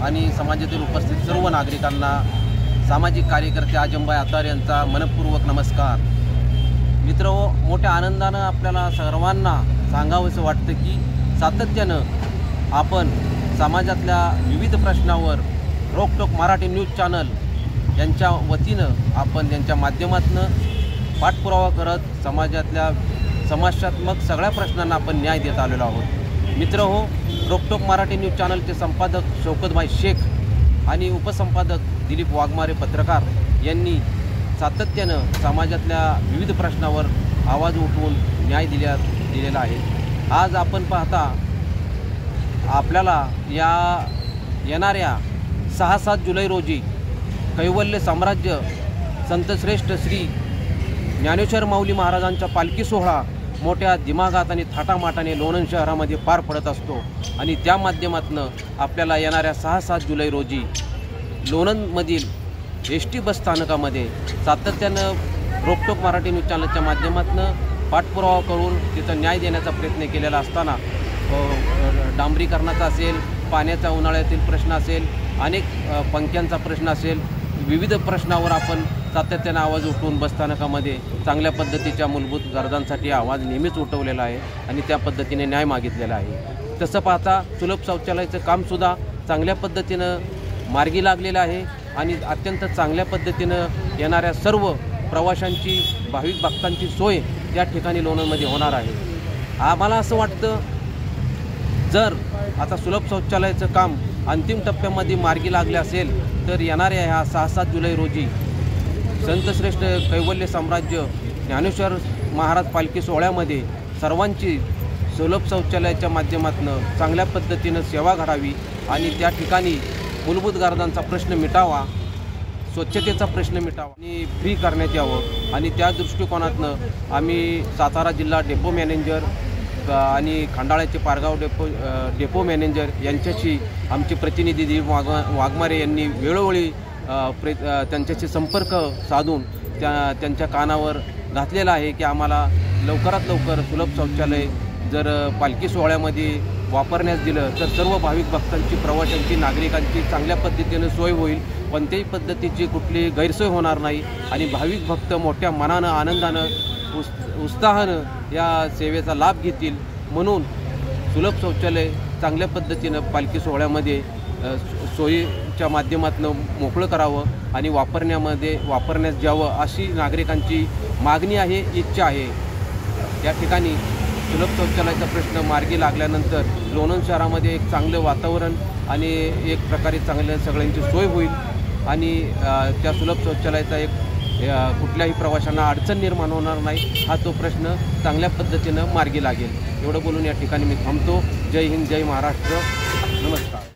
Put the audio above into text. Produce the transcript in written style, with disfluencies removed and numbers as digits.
आणि समाजातील उपस्थित सर्व नागरिकांना सामाजिक कार्यकर्ते अजमभाई आतार यांचा मनपूर्वक नमस्कार। मित्रहो, मोठ्या आनंदानं आपल्याला सर्वांना सांगावंसं वाटतं की सातत्यानं आपण समाजातल्या विविध प्रश्नावर रोकटोक मराठी न्यूज चॅनल यांच्या वतीनं आपण त्यांच्या माध्यमातून पाठपुरावा करत समाजातल्या समस्यात्मक सगळ्या प्रश्नांना आपण न्याय देत आलेलो आहोत। मित्रहो, रोकटोक मराठी न्यूज चॅनलचे संपादक शौकतभाई शेख आणि उपसंपादक दिलीप वाघमारे पत्रकार यांनी सातत्यानं समाजातल्या विविध प्रश्नावर आवाज उठवून न्याय दिलेला आहे। आज आपण पाहता आपल्याला या येणाऱ्या 6-7 जुलै रोजी कैवल्य साम्राज्य संतश्रेष्ठ श्री ज्ञानेश्वर माऊली महाराजांचा पालखी सोहळा मोठ्या दिमागात आणि थाटामाटाने लोणंद शहरामध्ये पार पडत असतो आणि त्या माध्यमातून आपल्याला येणाऱ्या 6-7 जुलै रोजी लोणंदमधील एसटी बस स्थानकामध्ये सातत्यानं रोकटोक मराठी न्यूज चॅनलच्या माध्यमातून पाठपुरावा करून तिथं न्याय देण्याचा प्रयत्न केलेला असताना डांबरीकरणाचा असेल, पाण्याचा उन्हाळ्यातील प्रश्न असेल, अनेक पंख्यांचा प्रश्न असेल, विविध प्रश्नावर आपण सातत्यानं आवाज उठवून बसस्थानकामध्ये चांगल्या पद्धतीच्या मूलभूत गरजांसाठी आवाज नेहमीच उठवलेला आहे आणि त्या पद्धतीने न्याय मागितलेला आहे। तसं पाहता सुलभ शौचालयाचं कामसुद्धा चांगल्या पद्धतीनं मार्गी लागलेलं आहे आणि अत्यंत चांगल्या पद्धतीनं येणाऱ्या सर्व प्रवाशांची, भाविक भक्तांची सोय या ठिकाणी लोणंदमध्ये होणार आहे। आम्हाला असं वाटतं, जर आता सुलभ शौचालयाचं काम अंतिम टप्प्यामध्ये मार्गी लागले असेल तर येणाऱ्या ह्या 6-7 जुलै रोजी संतश्रेष्ठ कैवल्य साम्राज्य ज्ञानेश्वर महाराज पालखी सोहळ्यामध्ये सर्वांची सुलभ शौचालयाच्या माध्यमातून चांगल्या पद्धतीनं सेवा घडावी आणि त्या ठिकाणी मूलभूत गरजांचा प्रश्न मिटावा, स्वच्छतेचा प्रश्न मिटावा आणि फ्री करण्यात यावं। आणि त्या दृष्टिकोनातनं आम्ही सातारा जिल्हा डेपो मॅनेजर आणि खंडाळ्याचे पारगाव डेपो मॅनेजर यांच्याशी आमचे प्रतिनिधी दिलीप वाघमारे यांनी वेळोवेळी त्यांच्याशी संपर्क साधून त्यांच्या कानावर घातलेला आहे की आम्हाला लवकरात लवकर सुलभ शौचालय जर पालखी सोहळ्यामध्ये वापरण्यास दिलं तर सर्व भाविक भक्तांची, प्रवाशांची, नागरिकांची चांगल्या पद्धतीनं सोय होईल, कोणत्याही पद्धतीची कुठली गैरसोय होणार नाही आणि भाविक भक्त मोठ्या मनानं, आनंदानं, उत्साहानं या सेवेचा लाभ घेतील। म्हणून सुलभ शौचालय चांगल्या पद्धतीनं पालखी सोहळ्यामध्ये सोयीच्या माध्यमातून मोकळं करावं आणि वापरण्यास द्यावं अशी नागरिकांची मागणी आहे, इच्छा आहे। या ठिकाणी सुलभ शौचालयाचा प्रश्न मार्गी लागल्यानंतर लोणंद शहरामध्ये एक चांगलं वातावरण आणि एक प्रकारे चांगल्या सगळ्यांची सोय होईल आणि त्या सुलभ शौचालयाचा एक कुठल्याही प्रवाशांना अडचण निर्माण होणार नाही, हा तो प्रश्न चांगल्या पद्धतीनं मार्गी लागेल। एवढं बोलून या ठिकाणी मी थांबतो। जय हिंद, जय महाराष्ट्र, नमस्कार।